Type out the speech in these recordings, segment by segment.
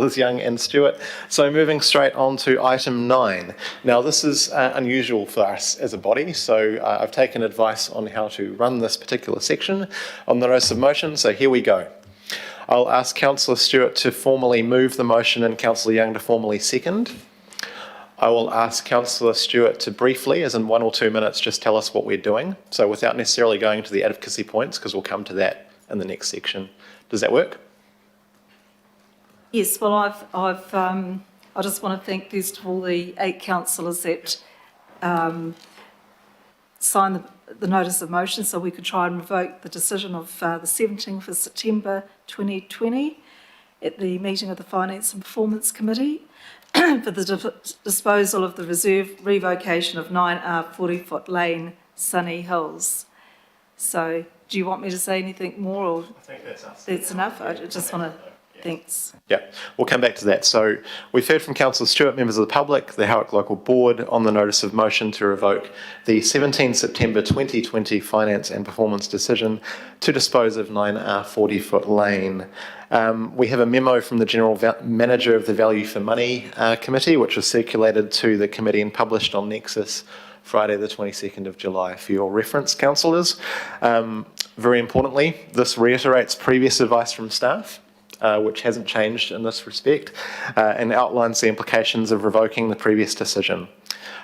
Councillors Young and Stewart. So moving straight on to item 9. Now this is unusual for us as a body, so I've taken advice on how to run this particular section on the notice of motion, so here we go. I'll ask Councillor Stewart to formally move the motion and Councillor Young to formally second. I will ask Councillor Stewart to briefly, as in 1 or 2 minutes, just tell us what we're doing. So without necessarily going to the advocacy points, because we'll come to that in the next section. Does that work? Yes, well, I just want to thank first of all the 8 councillors that signed the notice of motion so we could try and revoke the decision of the 17th of September 2020 at the meeting of the Finance and Performance Committee for the disposal of the reserve revocation of 9R 40-foot lane, Sunny Hills. So do you want me to say anything more? Or I think that's enough. I just want to... Thanks. Yeah, we'll come back to that. So we've heard from Councillor Stewart, members of the public, the Howick Local Board on the notice of motion to revoke the 17 September 2020 Finance and Performance decision to dispose of 9R 40-foot lane. We have a memo from the General Manager of the Value for Money Committee, which was circulated to the committee and published on Nexus Friday the 22nd of July for your reference, councillors. Very importantly, this reiterates previous advice from staff, which hasn't changed in this respect, and outlines the implications of revoking the previous decision.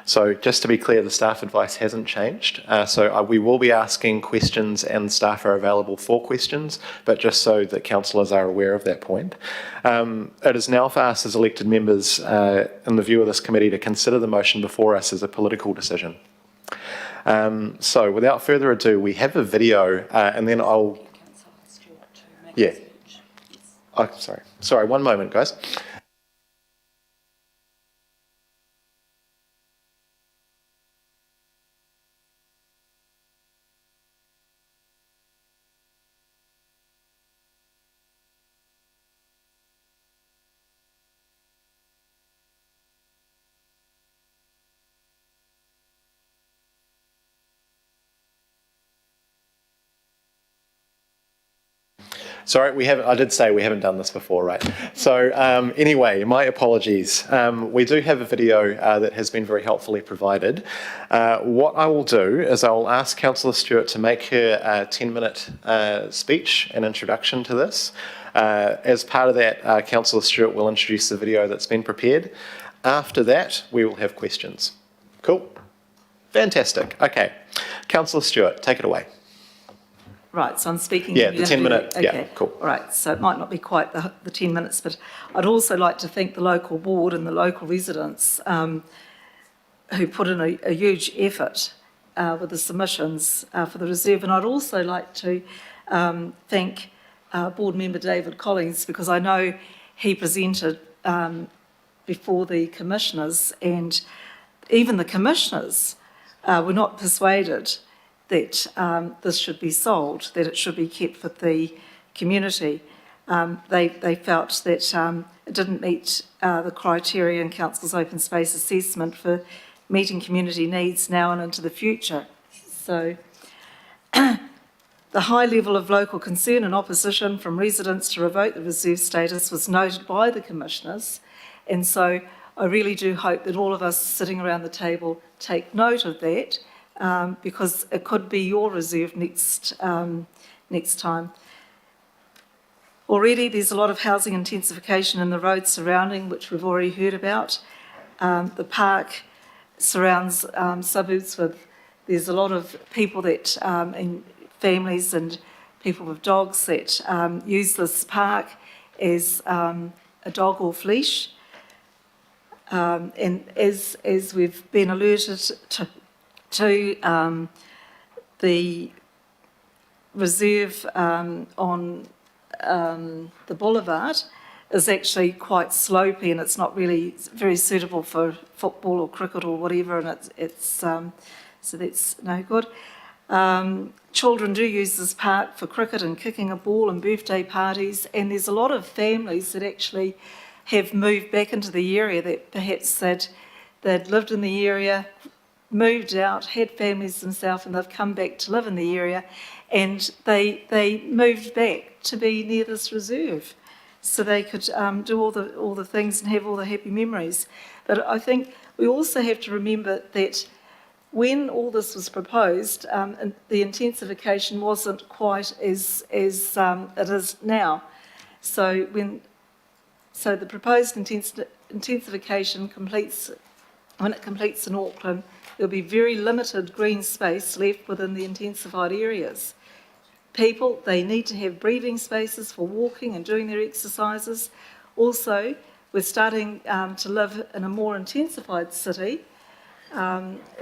So just to be clear, the staff advice hasn't changed. So we will be asking questions and staff are available for questions, but just so that councillors are aware of that point. It is now for us as elected members in the view of this committee to consider the motion before us as a political decision. So without further ado, we have a video and then I'll... Yeah. Oh, sorry, 1 moment, guys. Sorry, I did say we haven't done this before, right? So anyway, my apologies. We do have a video that has been very helpfully provided. What I will do is I will ask Councillor Stewart to make her 10-minute speech and introduction to this. As part of that, Councillor Stewart will introduce the video that's been prepared. After that, we will have questions. Cool? Fantastic. Okay. Councillor Stewart, take it away. Right, so I'm speaking... Yeah, the 10-minute, okay. Yeah, cool. All right, so it might not be quite the 10 minutes, but I'd also like to thank the local board and the local residents who put in a huge effort with the submissions for the reserve. And I'd also like to thank board member David Collins, because I know he presented before the commissioners, and even the commissioners were not persuaded that this should be sold, that it should be kept with the community. They felt that it didn't meet the criteria in Council's open space assessment for meeting community needs now and into the future. So the high level of local concern and opposition from residents to revoke the reserve status was noted by the commissioners, and so I really do hope that all of us sitting around the table take note of that, because it could be your reserve next time. Already there's a lot of housing intensification in the roads surrounding, which we've already heard about. The park surrounds suburbs with, there's a lot of people that, and families and people with dogs that use this park as a dog off leash. And as we've been alerted to the reserve on the boulevard is actually quite slopey, and it's not really very suitable for football or cricket or whatever, and it's so that's no good. Children do use this park for cricket and kicking a ball and birthday parties, and there's a lot of families that actually have moved back into the area that perhaps they'd lived in the area, moved out, had families themselves, and they've come back to live in the area, and they moved back to be near this reserve. so they could do all the things and have all the happy memories. But I think we also have to remember that when all this was proposed, and the intensification wasn't quite as it is now. So the proposed intensification when it completes in Auckland, there'll be very limited green space left within the intensified areas. People, they need to have breathing spaces for walking and doing their exercises. Also, we're starting to live in a more intensified city.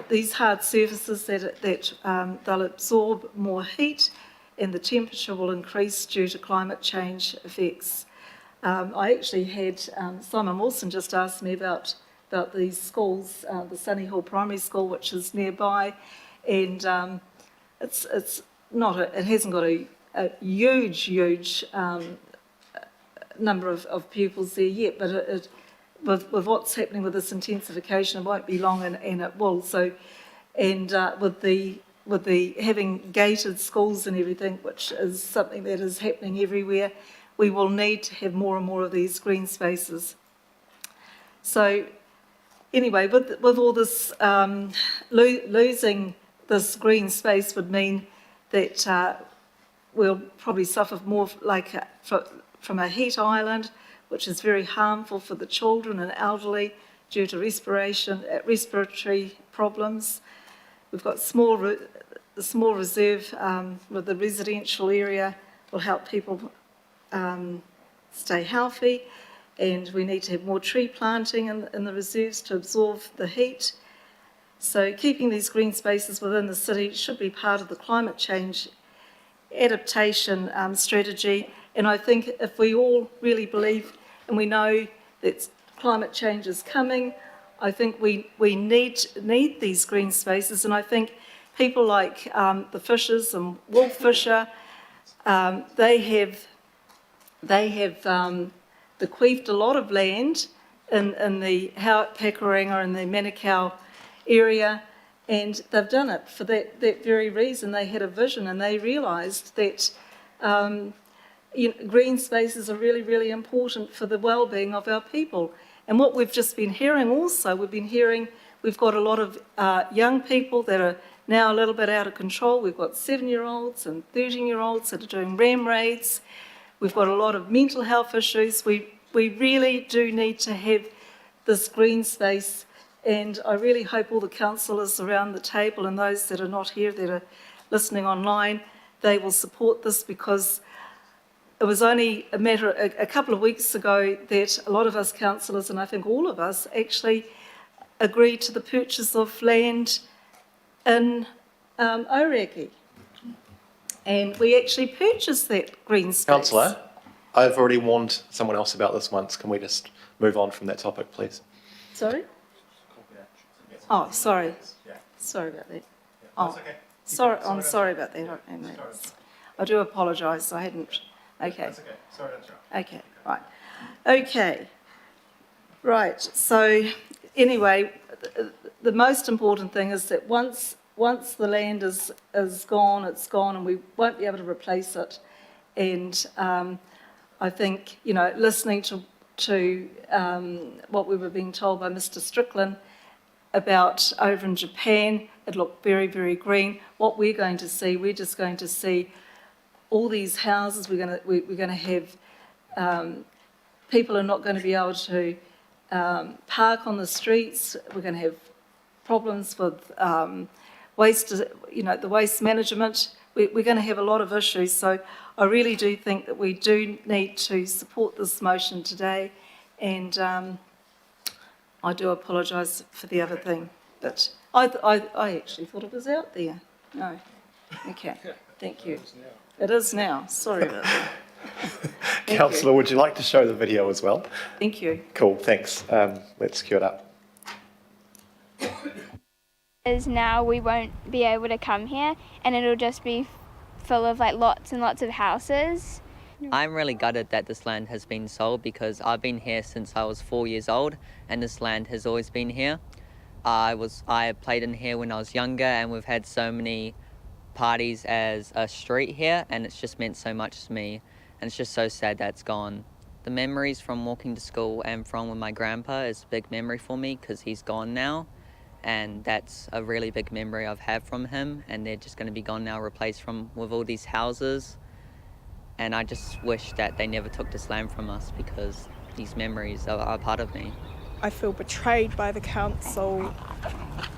These hard surfaces they'll absorb more heat, and the temperature will increase due to climate change effects. I actually had Simon Wilson just asked me about these schools, the Sunny Hill Primary School, which is nearby, and it hasn't got a huge number of pupils there yet, but with what's happening with this intensification, it won't be long, and it will. So, and with the having gated schools and everything, which is something that is happening everywhere, we will need to have more and more of these green spaces. So, anyway, with all this, losing this green space would mean that we'll probably suffer more from a heat island, which is very harmful for the children and elderly due to respiratory problems. We've got the small reserve with the residential area will help people stay healthy, and we need to have more tree planting in the reserves to absorb the heat. So keeping these green spaces within the city should be part of the climate change adaptation strategy. And I think if we all really believe and we know that climate change is coming, I think we need these green spaces. And I think people like the Fishers and Wolf Fisher, they have bequeathed a lot of land in the Howard-Pakuranga and the Manukau area, and they've done it for that very reason. They had a vision and they realised that green spaces are really, really important for the well-being of our people. And what we've just been hearing also, we've got a lot of young people that are now a little bit out of control. We've got 7-year-olds and 13-year-olds that are doing ram raids. We've got a lot of mental health issues. We really do need to have this green space, and I really hope all the councillors around the table and those that are not here, that are listening online, they will support this, because it was only a couple of weeks ago that a lot of us councillors, and I think all of us, actually agreed to the purchase of land in Ōrākei. And we actually purchased that green space. Councillor, I've already warned someone else about this once. Can we just move on from that topic, please? Sorry? Oh, sorry. Sorry about that. Oh, sorry. I'm sorry about that. I do apologise. I hadn't. Okay. That's okay. Sorry to interrupt. Okay. Right. Okay. Right. So, anyway, the most important thing is that once the land is gone, it's gone, and we won't be able to replace it. And I think, listening to what we were being told by Mr. Strickland about over in Japan, it looked very, very green. What we're going to see, we're just going to see all these houses. We're going to have people are not going to be able to park on the streets. We're going to have problems with waste, the waste management. We're going to have a lot of issues. So I really do think that we do need to support this motion today, and I do apologise for the other thing, but I actually thought it was out there. No. Okay. Thank you. It is now. Sorry about that. Councillor, would you like to show the video as well? Thank you. Cool, thanks. Let's cue it up. Is now we won't be able to come here, and it'll just be full of lots and lots of houses. I'm really gutted that this land has been sold, because I've been here since I was 4 years old, and this land has always been here. I played in here when I was younger, and we've had so many parties as a street here, and it's just meant so much to me, and it's just so sad that it's gone. the memories from walking to school and from with my grandpa is a big memory for me because he's gone now, and that's a really big memory I've had from him, and they're just going to be gone now, replaced with all these houses. And I just wish that they never took this land from us because these memories are part of me. I feel betrayed by the council,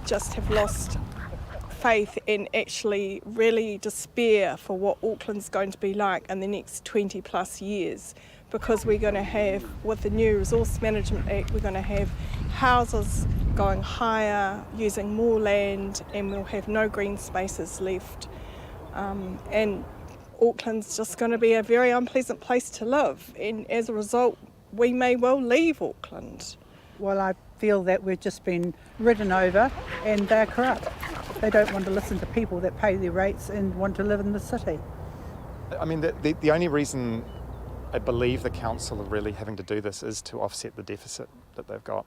just have lost faith and actually really despair for what Auckland's going to be like in the next 20 plus years, because we're going to have, with the new Resource Management Act, we're going to have houses going higher, using more land, and we'll have no green spaces left. And Auckland's just going to be a very unpleasant place to live, and as a result we may well leave Auckland. Well, I feel that we've just been ridden over and they're corrupt. They don't want to listen to people that pay their rates and want to live in the city. I mean, the only reason I believe the council are really having to do this is to offset the deficit that they've got.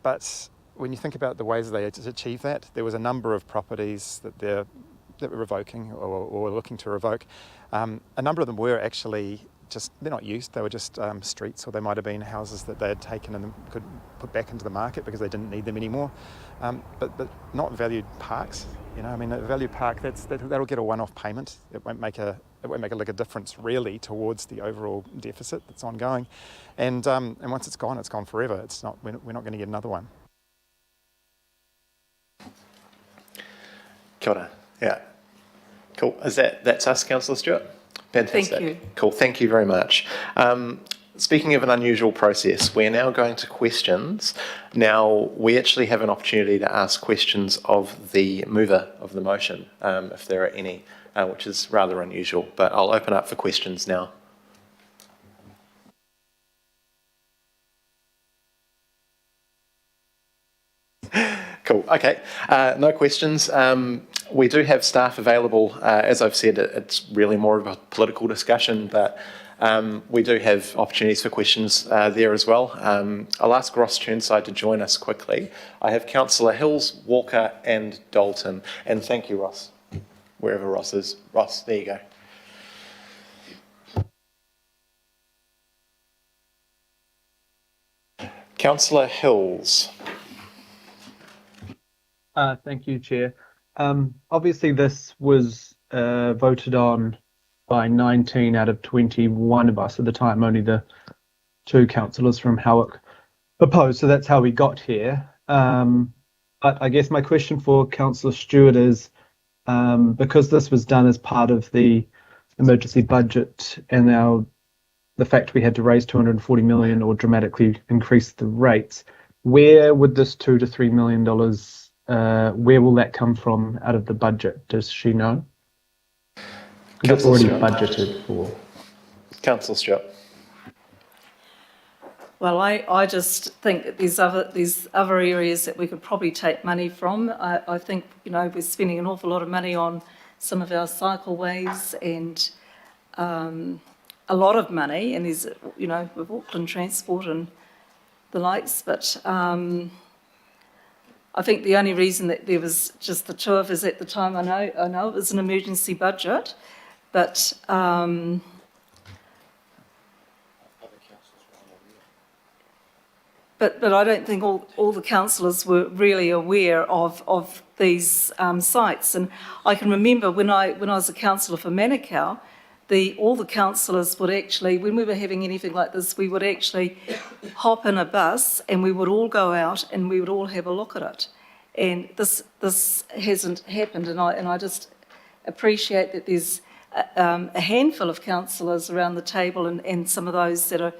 But when you think about the ways they achieve that, there was a number of properties that were revoking or looking to revoke. A number of them were actually they're not used, they were just streets, or they might have been houses that they had taken and could put back into the market because they didn't need them anymore. But not valued parks. You know, I mean, a valued park, that'll get a one-off payment. It won't make a difference really towards the overall deficit that's ongoing. And once it's gone forever. It's not. We're not going to get another one. Kia ora. Yeah. Cool. That's us, Councillor Stewart? Fantastic. Thank you. Cool. Thank you very much. Speaking of an unusual process, we're now going to questions. Now, we actually have an opportunity to ask questions of the mover of the motion, if there are any, which is rather unusual, but I'll open up for questions now. Cool. Okay. No questions. We do have staff available. As I've said, it's really more of a political discussion, but we do have opportunities for questions there as well. I'll ask Ross Churnside to join us quickly. I have Councillor Hills, Walker and Dalton. And thank you, Ross, wherever Ross is. Ross, there you go. Councillor Hills. Thank you, Chair. Obviously, this was voted on by 19 out of 21 of us at the time. Only the 2 councillors from Howick opposed, so that's how we got here. But I guess my question for Councillor Stewart is, because this was done as part of the emergency budget and now the fact we had to raise 240 million or dramatically increase the rates, where would this $2 to $3 million where will that come from out of the budget? Does she know? It's already budgeted for. Councillor Stewart. Well, I just think that there's other areas that we could probably take money from. I think, you know, we're spending an awful lot of money on some of our cycleways and a lot of money, and there's, you know, with Auckland Transport and the likes, but I think the only reason that there was just the 2 of us at the time, I know it was an emergency budget, but But I don't think all the councillors were really aware of these sites. And I can remember when I was a councillor for Manukau, all the councillors would actually, when we were having anything like this, we would actually hop in a bus and we would all go out and we would all have a look at it. And this hasn't happened, and I just appreciate that there's a handful of councillors around the table and some of those that are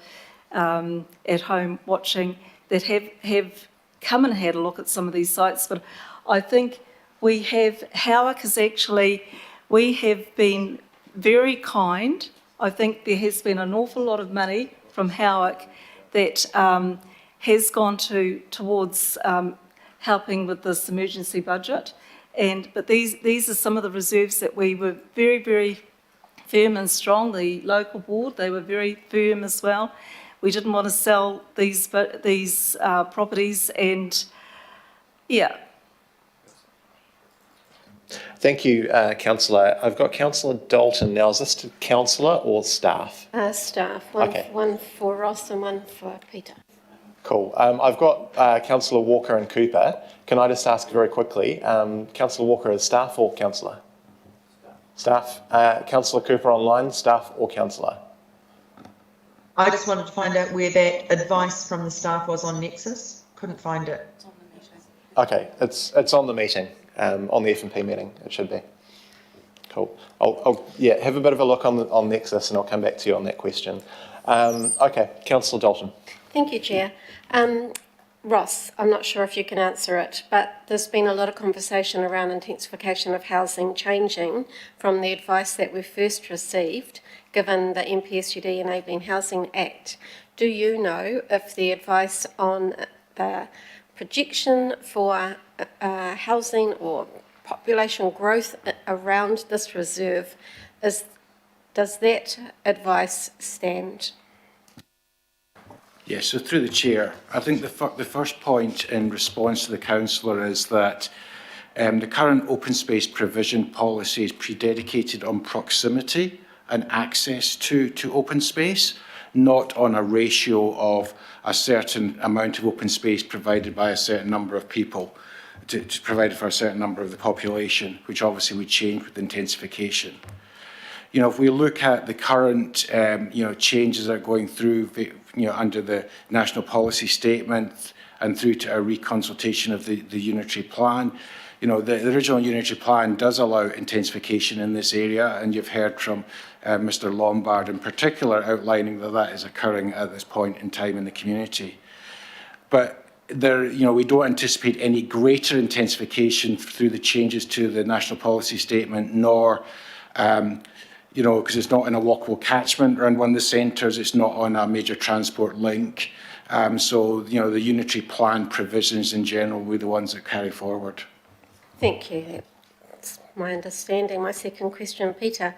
at home watching that have come and had a look at some of these sites. But I think Howick has actually, we have been very kind. I think there has been an awful lot of money from Howick that has gone towards helping with this emergency budget. But these are some of the reserves that we were very, very firm and strong. The local board, they were very firm as well. We didn't want to sell these properties, and yeah. Thank you, Councillor. I've got Councillor Dalton. Now, is this to councillor or staff? Staff. Okay. One for Ross and one for Peter. Cool. I've got Councillor Walker and Cooper. Can I just ask very quickly, Councillor Walker is staff or councillor? Staff. Councillor Cooper online, staff or councillor? I just wanted to find out where that advice from the staff was on Nexus. Couldn't find it. Okay, it's on the meeting, on the F&P meeting, it should be. Cool. I'll have a bit of a look on Nexus and I'll come back to you on that question. Okay, Councillor Dalton. Thank you, Chair. Ross, I'm not sure if you can answer it, but there's been a lot of conversation around intensification of housing changing from the advice that we first received, given the MPSUD Enabling Housing Act. Do you know if the advice on the projection for housing or population growth around this reserve, does that advice stand? Yes, so through the Chair, I think the first point in response to the councillor is that the current open space provision policy is predicated on proximity and access to open space, not on a ratio of a certain amount of open space provided by a certain number of people, to provide for a certain number of the population, which obviously would change with intensification. You know, if we look at the current, changes that are going through, under the National Policy Statement and through to a reconsultation of the unitary plan, the original unitary plan does allow intensification in this area, and you've heard from Mr. Lombard in particular outlining that is occurring at this point in time in the community. But we don't anticipate any greater intensification through the changes to the National Policy Statement, nor because it's not in a walkable catchment around one of the centres, it's not on a major transport link. The unitary plan provisions in general will be the ones that carry forward. Thank you. That's my understanding. My second question, Peter.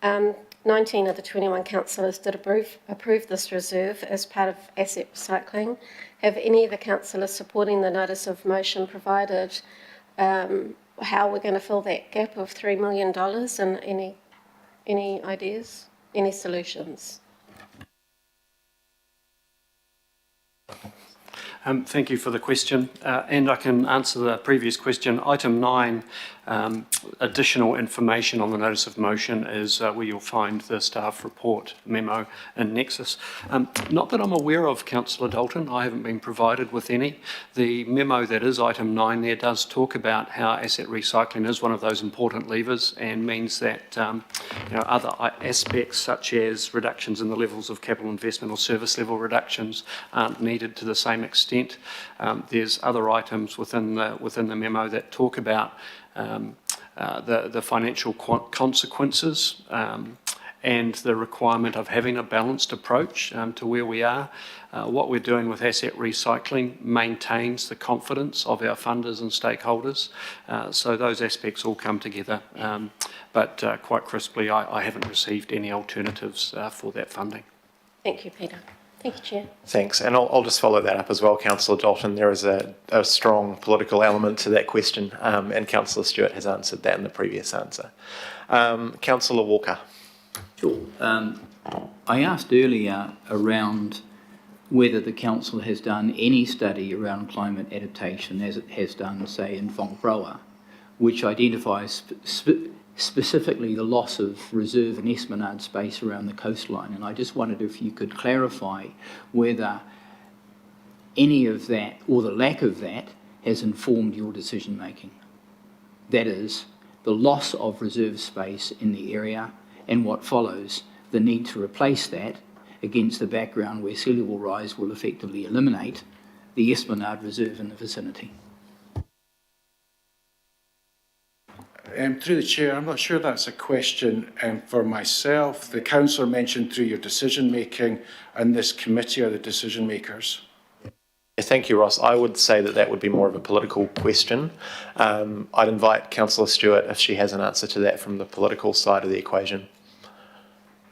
19 of the 21 councillors did approve this reserve as part of asset recycling. Have any of the councillors supporting the notice of motion provided how we're going to fill that gap of $3 million, and any ideas, any solutions? Thank you for the question, and I can answer the previous question. Item 9, additional information on the notice of motion is where you'll find the staff report memo in Nexus. Not that I'm aware of, Councillor Dalton, I haven't been provided with any. The memo that is item 9 there does talk about how asset recycling is one of those important levers and means that other aspects such as reductions in the levels of capital investment or service level reductions aren't needed to the same extent. There's other items within the memo that talk about the financial consequences and the requirement of having a balanced approach to where we are. What we're doing with asset recycling maintains the confidence of our funders and stakeholders. So those aspects all come together. But quite crisply, I haven't received any alternatives for that funding. Thank you, Peter. Thank you, Chair. Thanks. And I'll just follow that up as well, Councillor Dalton. There is a strong political element to that question, and Councillor Stewart has answered that in the previous answer. Councillor Walker. Sure. I asked earlier around whether the council has done any study around climate adaptation as it has done, say, in Whangproa, which identifies specifically the loss of reserve and esplanade space around the coastline. And I just wondered if you could clarify whether any of that or the lack of that has informed your decision making. That is, the loss of reserve space in the area and what follows, the need to replace that against the background where sea level rise will effectively eliminate the esplanade reserve in the vicinity. Through the Chair, I'm not sure that's a question for myself. The councillor mentioned through your decision making, and this committee are the decision makers. Thank you, Ross. I would say that would be more of a political question. I'd invite Councillor Stewart if she has an answer to that from the political side of the equation.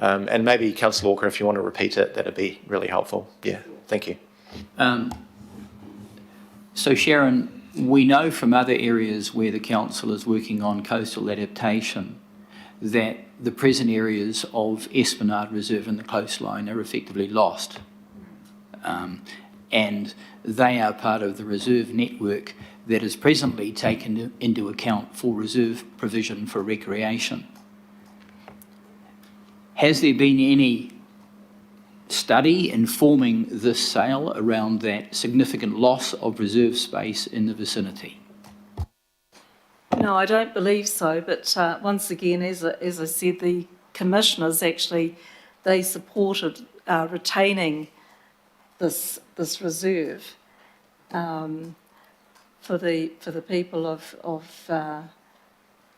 And maybe Councillor Walker, if you want to repeat it, that'd be really helpful. Yeah, thank you. So Sharon, We know from other areas where the council is working on coastal adaptation that the present areas of Esplanade Reserve and the coastline are effectively lost. And they are part of the reserve network that is presently taken into account for reserve provision for recreation. Has there been any study informing this sale around that significant loss of reserve space in the vicinity? No, I don't believe so, but once again, as I said, the commissioners actually, they supported retaining this reserve for the people of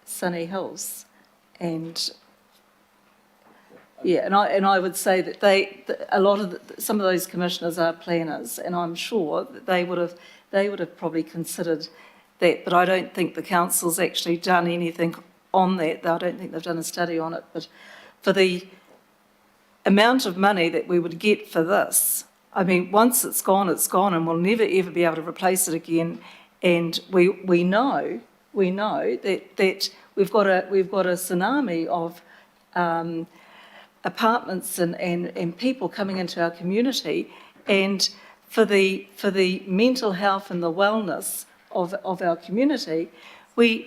Sunny Hills, and yeah, and I would say that some of those commissioners are planners, and I'm sure that they would have probably considered that, but I don't think the council's actually done anything on that. I don't think they've done a study on it, but for the amount of money that we would get for this, I mean, once it's gone, and we'll never ever be able to replace it again. And we know that we've got a tsunami of apartments and people coming into our community, and for the mental health and the wellness of our community, we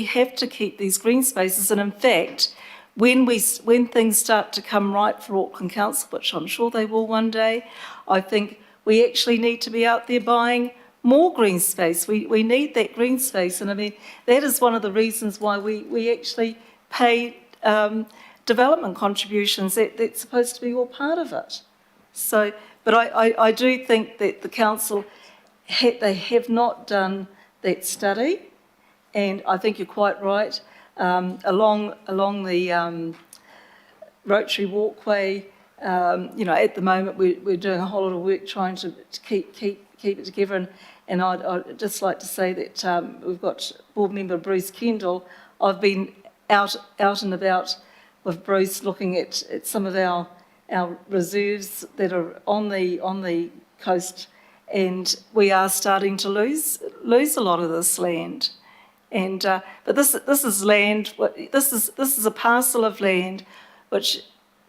have to keep these green spaces. And in fact, when things start to come right for Auckland Council, which I'm sure they will one day, I think we actually need to be out there buying more green space. We need that green space, and I mean that is one of the reasons why we actually pay development contributions. That's supposed to be all part of it. So, but I do think that the council they have not done that study, and I think you're quite right. Along the Rotary Walkway, at the moment we're doing a whole lot of work trying to keep it together, and I'd just like to say that we've got board member Bruce Kendall. I've been out and about with Bruce looking at some of our reserves that are on the coast, and we are starting to lose a lot of this land. And but this is land. This is a parcel of land which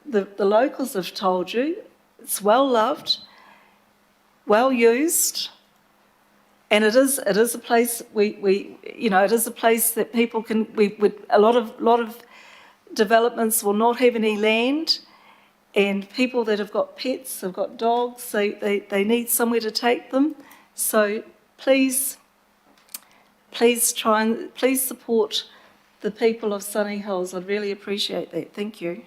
the locals have told you it's well loved, well used, and it is a place it is a place that people can. A lot of developments will not have any land, and people that have got pets, have got dogs, they need somewhere to take them. So please support the people of Sunny Hills. I'd really appreciate that. Thank you.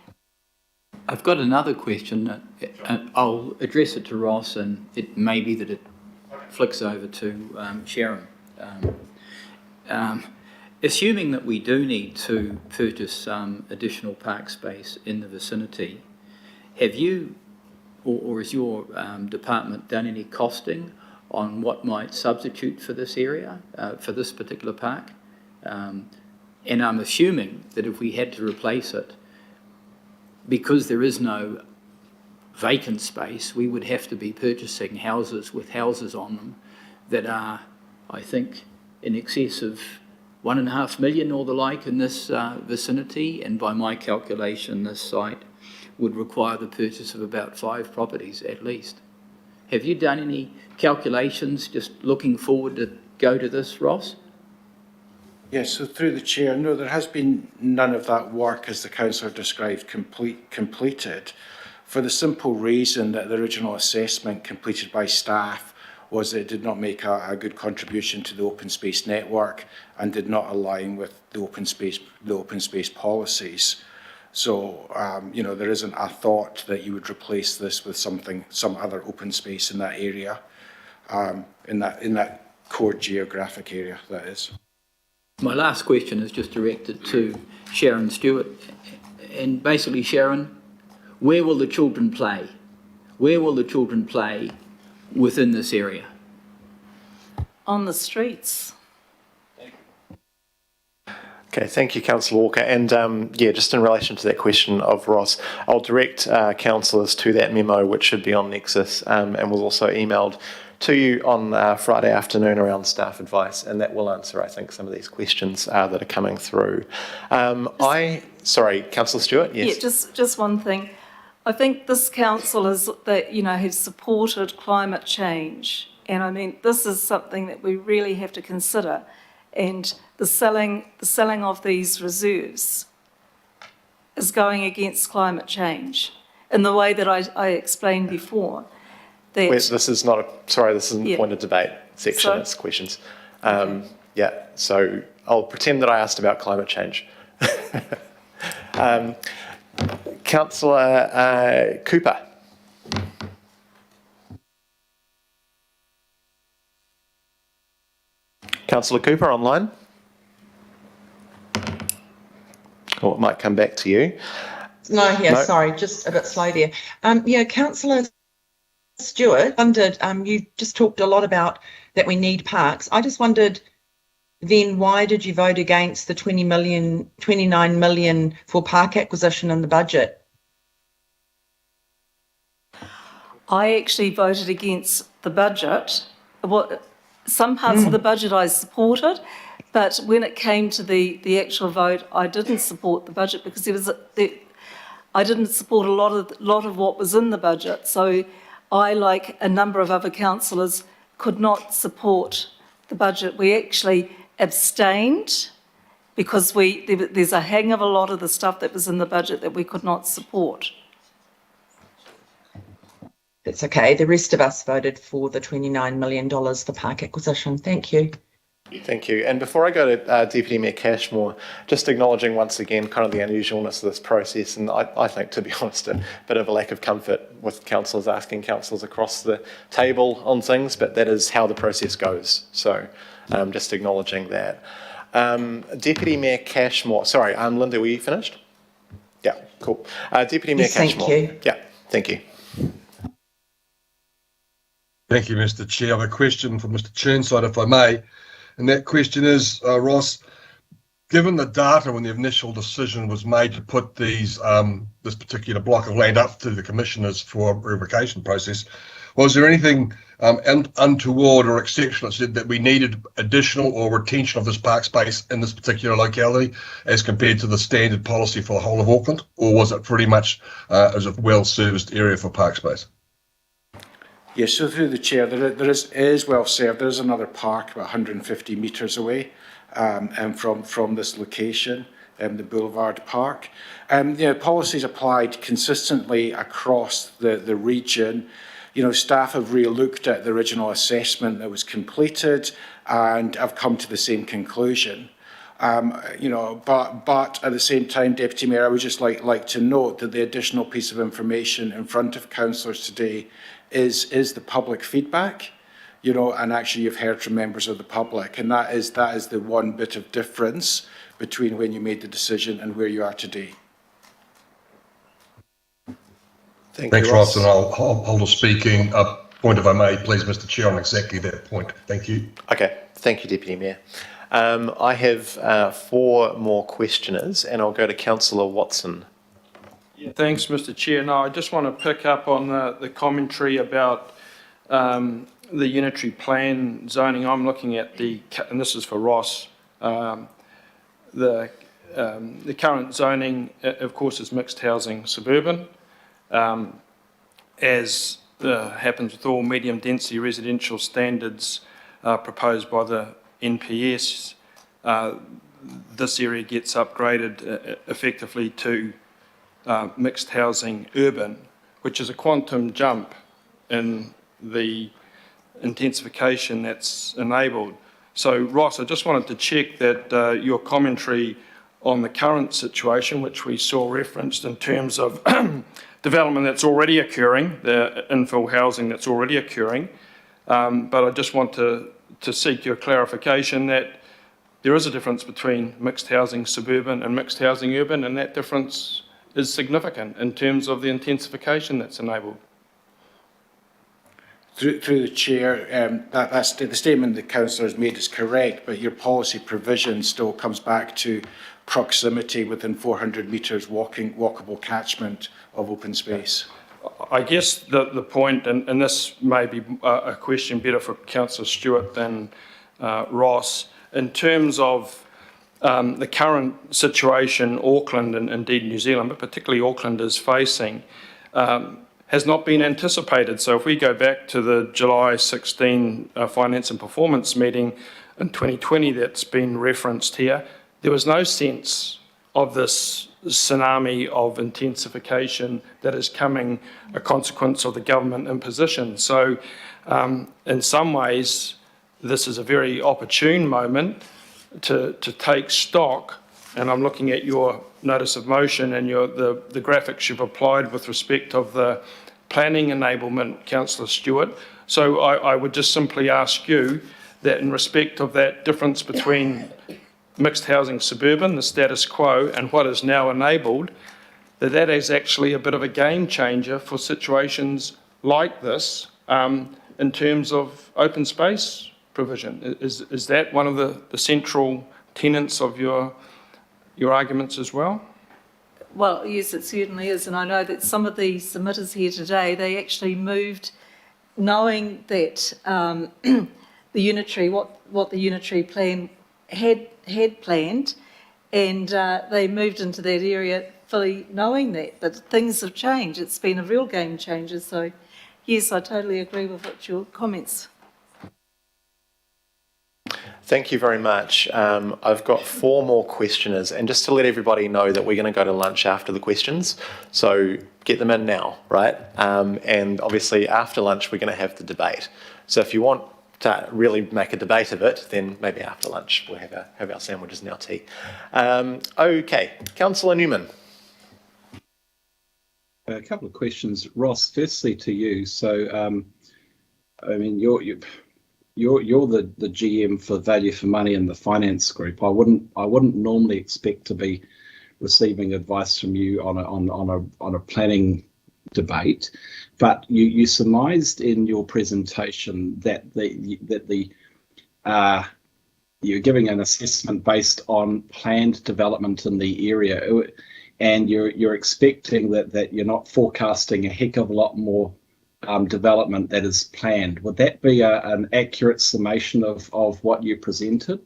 I've got another question. I'll address it to Ross, and it may be that it flicks over to Sharon. Assuming that we do need to purchase some additional park space in the vicinity, have you or has your department done any costing on what might substitute for this area, for this particular park? And I'm assuming that if we had to replace it, because there is no vacant space, we would have to be purchasing houses with houses on them that are, I think, in excess of 1.5 million or the like in this vicinity, and by my calculation this site would require the purchase of about 5 properties at least. Have you done any calculations just looking forward to go to this, Ross? Yes, so through the chair, no, there has been none of that work, as the councillor described, completed, for the simple reason that the original assessment completed by staff was that it did not make a good contribution to the open space network and did not align with the open space policies. So, there isn't a thought that you would replace this with some other open space in that area, in that core geographic area, that is. My last question is just directed to Sharon Stewart. And basically, Sharon, where will the children play? Where will the children play within this area? On the streets. Okay, thank you, Councillor Walker. And yeah, just in relation to that question of Ross, I'll direct councillors to that memo, which should be on Nexus, and was also emailed to you on Friday afternoon around staff advice, and that will answer, I think, some of these questions that are coming through. Sorry, Councillor Stewart. Yes. Yeah, just one thing. I think this council has supported climate change, and I mean this is something that we really have to consider. And the selling of these reserves is going against climate change in the way that I explained before. That This is not this isn't a point of debate section, it's questions. Yeah, so I'll pretend that I asked about climate change. Councillor Cooper. Councillor Cooper online. Or it might come back to you. No, sorry, just a bit slow there. Yeah, Councillor Stewart wondered, you just talked a lot about that we need parks. I just wondered then why did you vote against the 29 million for park acquisition in the budget? I actually voted against the budget. Some parts of the budget I supported, but when it came to the actual vote, I didn't support the budget because I didn't support a lot of what was in the budget. So I, like a number of other councillors, could not support the budget. We actually abstained because there's a hang of a lot of the stuff that was in the budget that we could not support. That's okay. The rest of us voted for the $29 million for park acquisition. Thank you. Thank you. And before I go to Deputy Mayor Cashmore, just acknowledging once again kind of the unusualness of this process, and I think, to be honest, a bit of a lack of comfort with councillors asking councillors across the table on things, but that is how the process goes. So just acknowledging that. Deputy Mayor Cashmore, sorry, Linda, were you finished? Yeah, cool. Deputy Mayor Cashmore. Thank you. Yeah, thank you. Thank you, Mr. Chair. I have a question for Mr. Churnside, if I may. And that question is, Ross, given the data when the initial decision was made to put this particular block of land up to the commissioners for a revocation process, was there anything untoward or exceptional that said that we needed additional or retention of this park space in this particular locality as compared to the standard policy for the whole of Auckland? Or was it pretty much as a well-serviced area for park space? Yes, so through the chair, there is well served. There is another park about 150 metres away from this location, the Boulevard Park. Policies applied consistently across the region. Staff have re-looked at the original assessment that was completed and have come to the same conclusion. But at the same time, Deputy Mayor, I would just like to note that the additional piece of information in front of councillors today is the public feedback, and actually you've heard from members of the public, and that is the one bit of difference between when you made the decision and where you are today. Thanks, Ross, and I'll hold a speaking point, if I may, please, Mr. Chair, on exactly that point. Thank you. Okay, thank you, Deputy Mayor. I have 4 more questioners, and I'll go to Councillor Watson. Yeah, thanks, Mr. Chair. No, I just want to pick up on the commentary about the unitary plan zoning. I'm looking at and this is for Ross, the current zoning, of course, is mixed housing suburban. As happens with all medium density residential standards proposed by the NPS, this area gets upgraded effectively to mixed housing urban, which is a quantum jump in the intensification that's enabled. So, Ross, I just wanted to check that your commentary on the current situation, which we saw referenced in terms of development that's already occurring, the infill housing that's already occurring, but I just want to seek your clarification that there is a difference between mixed housing suburban and mixed housing urban, and that difference is significant in terms of the intensification that's enabled. Through the chair, that's the statement the councillor has made is correct, but your policy provision still comes back to proximity within 400 metres walkable catchment of open space. I guess the point, and this may be a question better for Councillor Stewart than Ross, in terms of the current situation Auckland and indeed New Zealand, but particularly Auckland is facing, has not been anticipated. So if we go back to the July 16 Finance and Performance meeting in 2020 that's been referenced here, there was no sense of this tsunami of intensification that is coming a consequence of the government imposition. So in some ways, this is a very opportune moment to take stock, and I'm looking at your notice of motion and the graphics you've applied with respect of the planning enablement, Councillor Stewart. So I would just simply ask you that in respect of that difference between mixed housing suburban, the status quo, and what is now enabled, that is actually a bit of a game changer for situations like this in terms of open space provision. Is that one of the central tenets of your arguments as well? Well, yes, it certainly is. And I know that some of the submitters here today, they actually moved knowing that the unitary, what the unitary plan had planned, and they moved into that area fully knowing that. But things have changed. It's been a real game changer. So, yes, I totally agree with what your comments. Thank you very much. I've got 4 more questioners, and just to let everybody know that we're going to go to lunch after the questions, so get them in now, right? And obviously after lunch we're going to have the debate. So if you want to really make a debate of it, then maybe after lunch we'll have our sandwiches and our tea. Okay, Councillor Newman. A couple of questions, Ross. Firstly, to you. So, I mean, you're the GM for value for money in the finance group. I wouldn't normally expect to be receiving advice from you on a planning debate, but you surmised in your presentation that you're giving an assessment based on planned development in the area, and you're expecting that you're not forecasting a heck of a lot more development that is planned. Would that be an accurate summation of what you presented?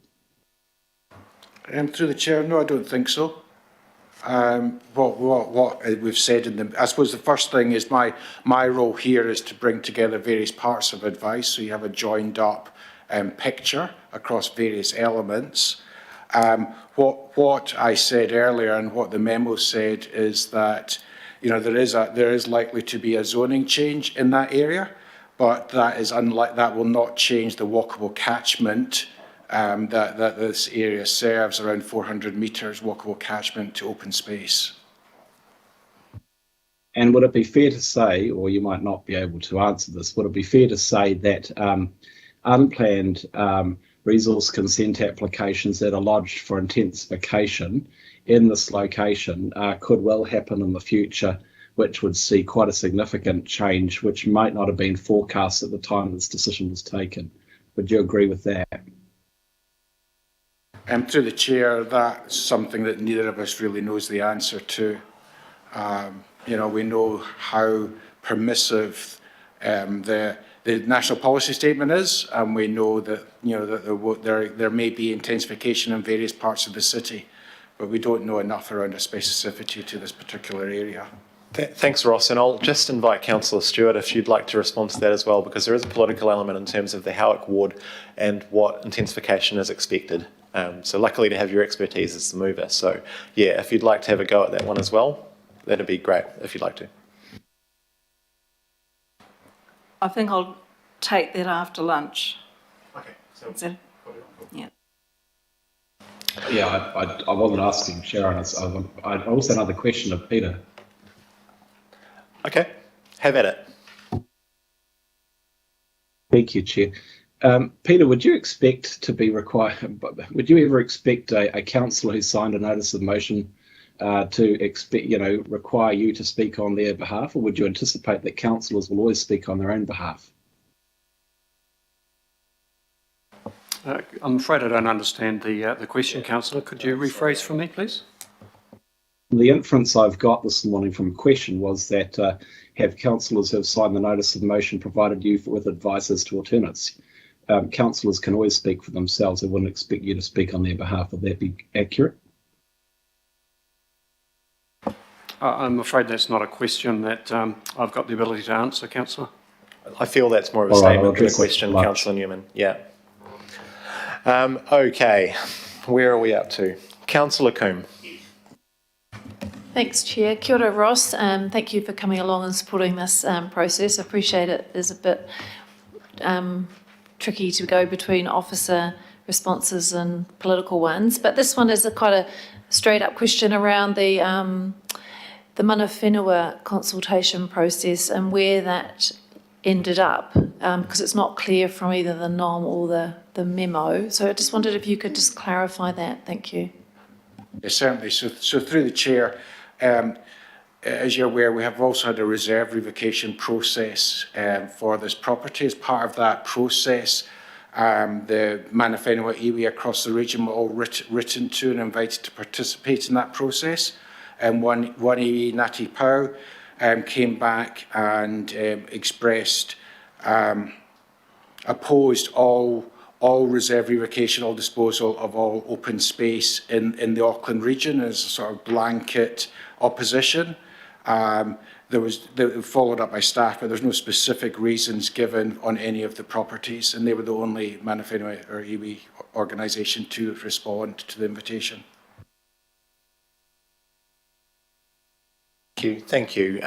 Through the chair, no, I don't think so. What we've said in the, I suppose the first thing is my role here is to bring together various parts of advice, so you have a joined up picture across various elements. What I said earlier and what the memo said is that, you know, there is likely to be a zoning change in that area, but that will not change the walkable catchment that this area serves, around 400 metres walkable catchment to open space. And would it be fair to say, or you might not be able to answer this, would it be fair to say that unplanned resource consent applications that are lodged for intensification in this location could well happen in the future, which would see quite a significant change, which might not have been forecast at the time this decision was taken? Would you agree with that? Through the chair, that's something that neither of us really knows the answer to. You know, we know how permissive the national policy statement is, and we know that, you know, that there may be intensification in various parts of the city, but we don't know enough around a specificity to this particular area. Thanks, Ross, and I'll just invite Councillor Stewart if you'd like to respond to that as well, because there is a political element in terms of the Howick ward and what intensification is expected. So luckily to have your expertise as the mover. So yeah, if you'd like to have a go at that one as well, that'd be great if you'd like to. I think I'll take that after lunch. Okay. So, yeah. Yeah, I wasn't asking Sharon. I also another question of Peter. Okay, have at it. Thank you, Chair. Peter, would you expect to be required? Would you ever expect a councillor who signed a notice of motion to require you to speak on their behalf, or would you anticipate that councillors will always speak on their own behalf? I'm afraid I don't understand the question, Councillor. Could you rephrase for me, please? The inference I've got this morning from the question was that have councillors who have signed the notice of motion provided you with advice as to alternates? Councillors can always speak for themselves. I wouldn't expect you to speak on their behalf. Would that be accurate? I'm afraid that's not a question that I've got the ability to answer, Councillor. I feel that's more of a All right, statement I'll than a address it question, lunch. Councillor Newman. Yeah. Okay, where are we up to? Councillor Coombe. Thanks, Chair. Kia ora, Ross. Thank you for coming along and supporting this process. I appreciate it is a bit tricky to go between officer responses and political ones, but this one is quite a straight-up question around the mana whenua consultation process and where that ended up, because it's not clear from either the NOM or the memo. So I just wondered if you could just clarify that. Thank you. Yes, certainly. So through the Chair, as you're aware, we have also had a reserve revocation process for this property. As part of that process, the mana whenua iwi across the region were all written to and invited to participate in that process. And one iwi, Ngāti Pau, came back and expressed, opposed all reserve revocation, all disposal of all open space in the Auckland region as a sort of blanket opposition. There was followed up by staff, but there's no specific reasons given on any of the properties, and they were the only mana whenua or iwi organisation to respond to the invitation. Thank you.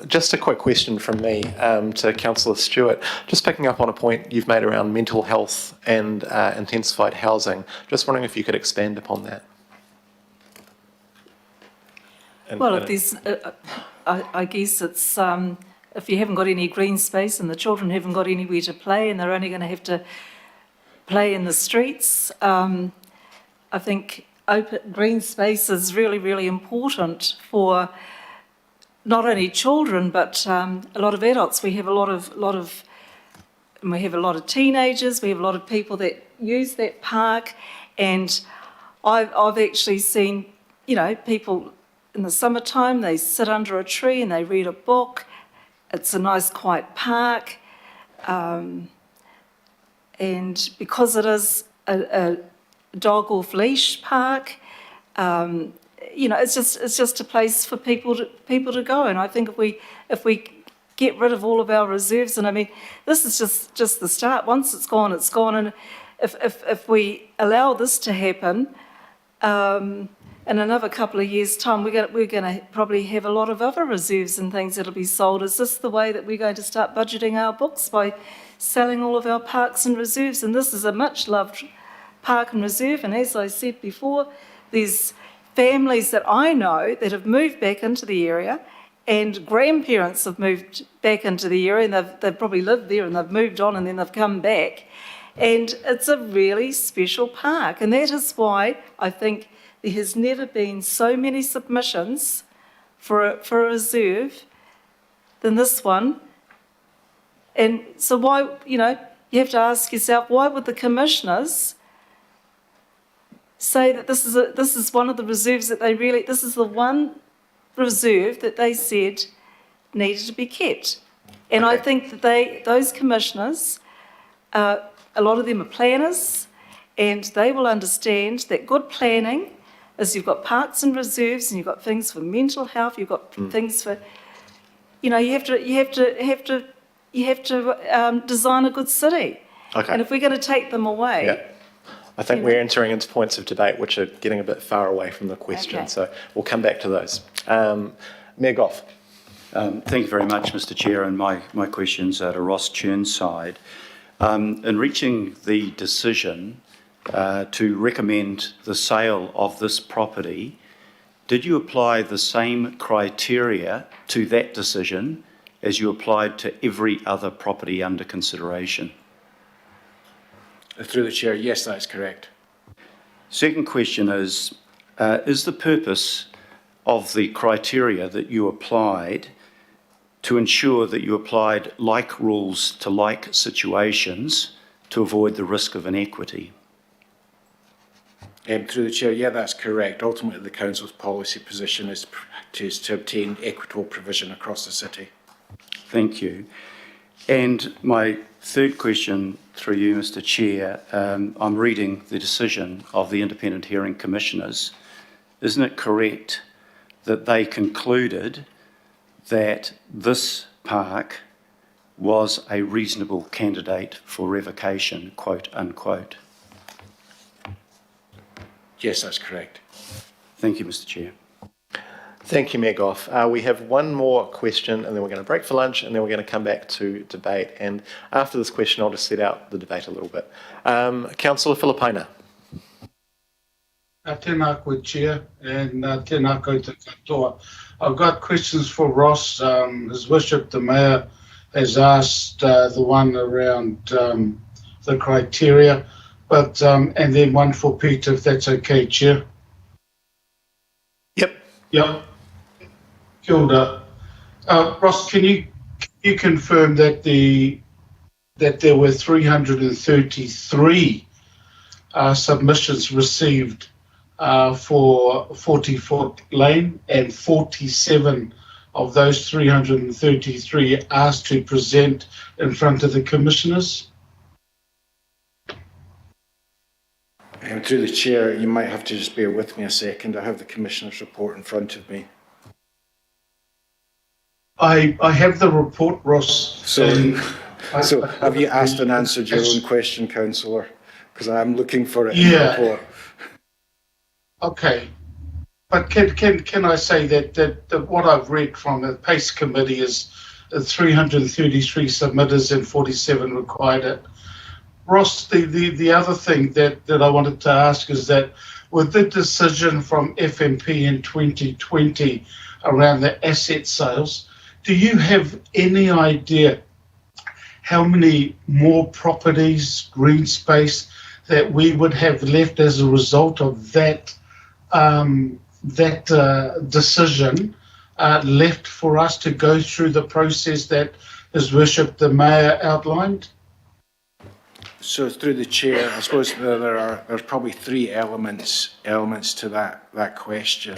Just a quick question from me to Councillor Stewart. Just picking up on a point you've made around mental health and intensified housing. Just wondering if you could expand upon that. Well, if there's, I guess it's if you haven't got any green space and the children haven't got anywhere to play and they're only going to have to play in the streets, I think green space is really, really important for not only children but a lot of adults. We have a lot of teenagers. We have a lot of people that use that park, and I've actually seen, people in the summertime, they sit under a tree and they read a book. It's a nice quiet park, and because it is a dog off leash park, it's just a place for people to go. And I think if we get rid of all of our reserves, and I mean, this is just the start. Once it's gone, it's gone. And if we allow this to happen, in another couple of years' time, we're going to probably have a lot of other reserves and things that'll be sold. Is this the way that we're going to start budgeting our books, by selling all of our parks and reserves? And this is a much-loved park and reserve. And as I said before, there's families that I know that have moved back into the area, and grandparents have moved back into the area, and they've probably lived there and they've moved on and then they've come back. And it's a really special park. And that is why I think there has never been so many submissions for a reserve than this one. And so why, you have to ask yourself, why would the commissioners say that this is one of the reserves that this is the one reserve that they said needed to be kept? And I think that those commissioners, a lot of them are planners, and they will understand that good planning is you've got parks and reserves, and you've got things for mental health, you've got things for, you have to design a good city. Okay. And if we're going to take them away. Yeah. I think we're entering into points of debate which are getting a bit far away from the question, so we'll come back to those. Mayor Goff. Thank you very much, Mr. Chair, and my questions are to Ross Churnside. In reaching the decision to recommend the sale of this property, did you apply the same criteria to that decision as you applied to every other property under consideration? Through the Chair, yes, that's correct. Second question is the purpose of the criteria that you applied to ensure that you applied like rules to like situations to avoid the risk of inequity? Through the chair, yeah, that's correct. Ultimately, the council's policy position is to obtain equitable provision across the city. Thank you. And my third question through you, Mr. Chair, I'm reading the decision of the Independent Hearing Commissioners. Isn't it correct that they concluded that this park was a reasonable candidate for revocation, quote unquote? Yes, that's correct. Thank you, Mr. Chair. Thank you, Mayor Goff. We have one more question and then we're going to break for lunch and then we're going to come back to debate. And after this question, I'll just set out the debate a little bit. Councillor Filipina. Tēnā koe, Chair, and tēnā koe te katoa. I've got questions for Ross. His Worship the Mayor has asked the one around the criteria, but and then one for Peter, if that's okay, Chair. Yep. Kia ora. Ross, can you confirm that there were 333 submissions received for 40-foot lane, and 47 of those 333 asked to present in front of the commissioners? Through the chair, you might have to just bear with me a second. I have the Commissioner's report in front of me. I have the report, Ross. So have you asked and answered your own question, Councillor? Because I'm looking for it in the report. Okay. But can I say that what I've read from the PACE committee is 333 submitters and 47 required it. Ross, the other thing that I wanted to ask is that with the decision from FMP in 2020 around the asset sales, do you have any idea how many more properties, green space, that we would have left as a result of that decision left for us to go through the process that His Worship the Mayor outlined? So through the chair, I suppose there's probably three elements to that question.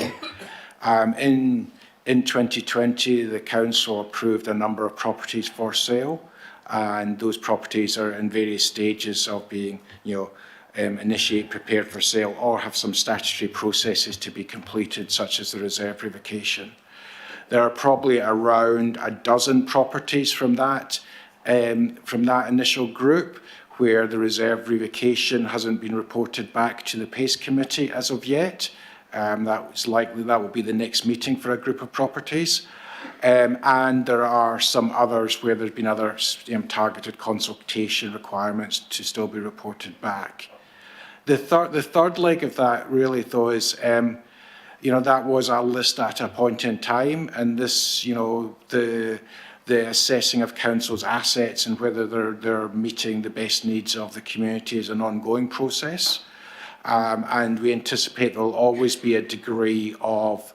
In 2020, the council approved a number of properties for sale, and those properties are in various stages of being, initiate, prepared for sale, or have some statutory processes to be completed, such as the reserve revocation. There are probably around a dozen properties from that initial group where the reserve revocation hasn't been reported back to the PACE committee as of yet. That will be the next meeting for a group of properties. And there are some others where there's been other targeted consultation requirements to still be reported back. The third leg of that really, though, is that was a list at a point in time, and this, the assessing of council's assets and whether they're meeting the best needs of the community is an ongoing process. And we anticipate there will always be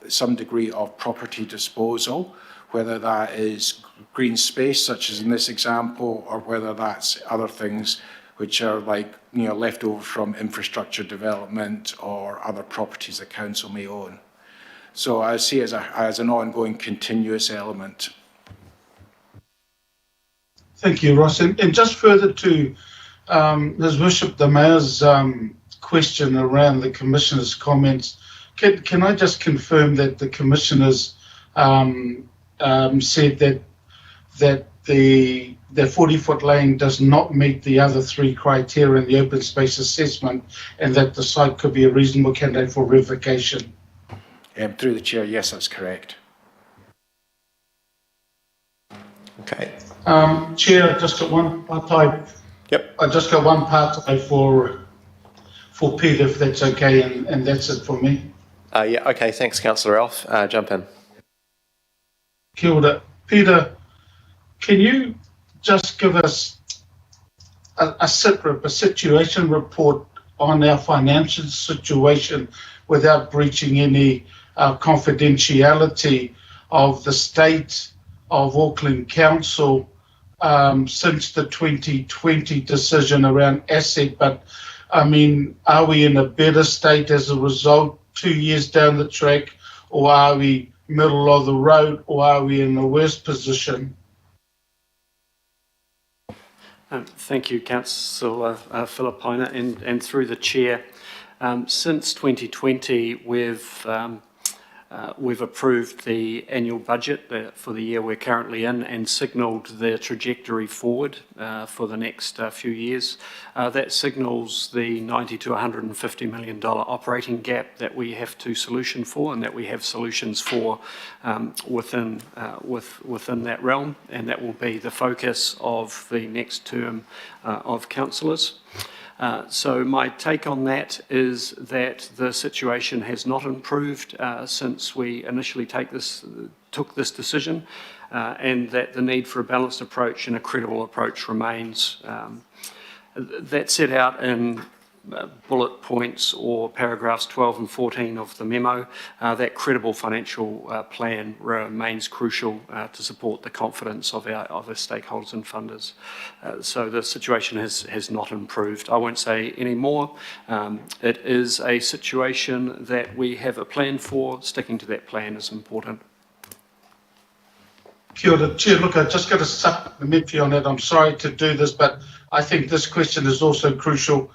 some degree of property disposal, whether that is green space, such as in this example, or whether that's other things which are left over from infrastructure development or other properties that council may own. So I see it as an ongoing continuous element. Thank you, Ross. And just further to His Worship the Mayor's question around the Commissioner's comments, can I just confirm that the Commissioners said that the 40-foot lane does not meet the other three criteria in the open space assessment, and that the site could be a reasonable candidate for revocation? Through the chair, yes, that's correct. Okay. Chair, I just got one part. Yep. I just got one part for Peter, if that's okay, and that's it for me. Yeah. Okay. Thanks, Councillor Alf. Jump in. Kia ora. Peter, can you just give us a situation report on our financial situation without breaching any confidentiality of the state of Auckland Council since the 2020 decision around asset, but I mean, are we in a better state as a result 2 years down the track, or are we middle of the road, or are we in a worse position? Thank you, Councillor Filipaina, and through the Chair. Since 2020, we've approved the annual budget for the year we're currently in and signalled the trajectory forward for the next few years. That signals the $90 to $150 million operating gap that we have to solution for, and that we have solutions for within that realm, and that will be the focus of the next term of councillors. So my take on that is that the situation has not improved since we initially took this decision, and that the need for a balanced approach and a credible approach remains. That's set out in bullet points or paragraphs 12 and 14 of the memo. That credible financial plan remains crucial to support the confidence of our stakeholders and funders. So the situation has not improved. I won't say any more. It is a situation that we have a plan for. Sticking to that plan is important. Kia ora, Chair. Look, I just got a supplementary on it. I'm sorry to do this, but I think this question is also crucial.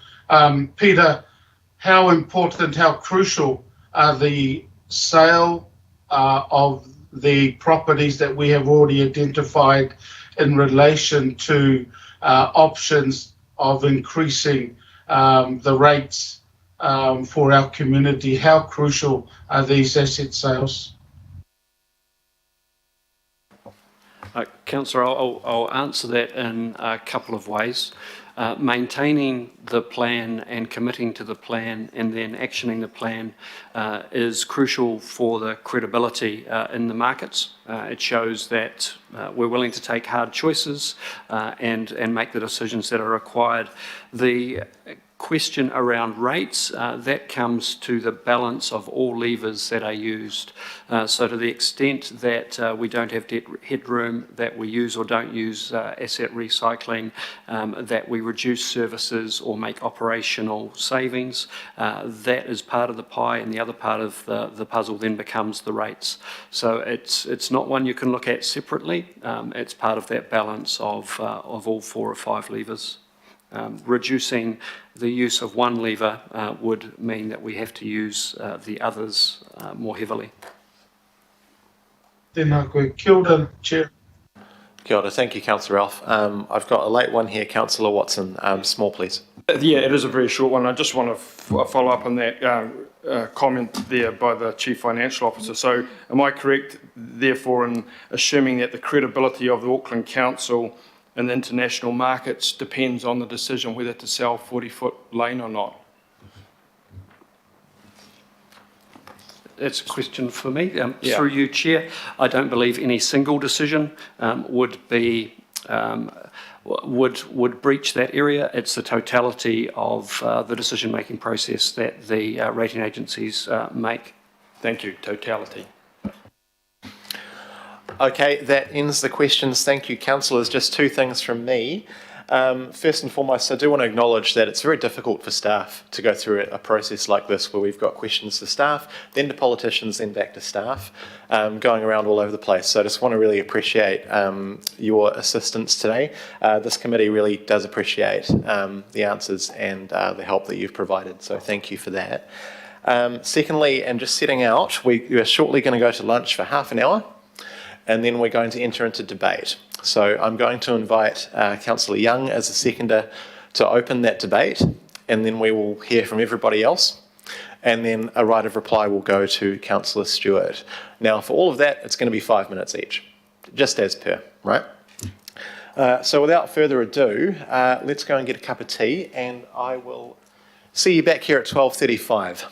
Peter, how important, how crucial are the sale of the properties that we have already identified in relation to options of increasing the rates for our community? How crucial are these asset sales? Councillor, I'll answer that in a couple of ways. Maintaining the plan and committing to the plan and then actioning the plan is crucial for the credibility in the markets. It shows that we're willing to take hard choices and make the decisions that are required. The question around rates, that comes to the balance of all levers that are used. So to the extent that we don't have headroom, that we use or don't use asset recycling, that we reduce services or make operational savings, that is part of the pie, and the other part of the puzzle then becomes the rates. So it's not one you can look at separately. It's part of that balance of all 4 or 5 levers. Reducing the use of one lever would mean that we have to use the others more heavily. Tēnā koe. Kia ora, Chair. Kia ora. Thank you, Councillor Ralph. I've got a late one here. Councillor Watson, small please. Yeah, it is a very short one. I just want to follow up on that comment there by the Chief Financial Officer. So am I correct, therefore, in assuming that the credibility of the Auckland Council in the international markets depends on the decision whether to sell 40-foot lane or not? That's a question for me. Through you, Chair, I don't believe any single decision would breach that area. It's the totality of the decision-making process that the rating agencies make. Thank you. Totality. Okay, that ends the questions. Thank you, councillors. Just 2 things from me. First and foremost, I do want to acknowledge that it's very difficult for staff to go through a process like this where we've got questions to staff, then to politicians, then back to staff, going around all over the place. So I just want to really appreciate your assistance today. This committee really does appreciate the answers and the help that you've provided. So thank you for that. Secondly, and just setting out, we are shortly going to go to lunch for half an hour, and then we're going to enter into debate. So I'm going to invite Councillor Young as a seconder to open that debate, and then we will hear from everybody else, and then a right of reply will go to Councillor Stewart. Now, for all of that, it's going to be 5 minutes each, just as per, right? So without further ado, let's go and get a cup of tea, and I will see you back here at 12:35.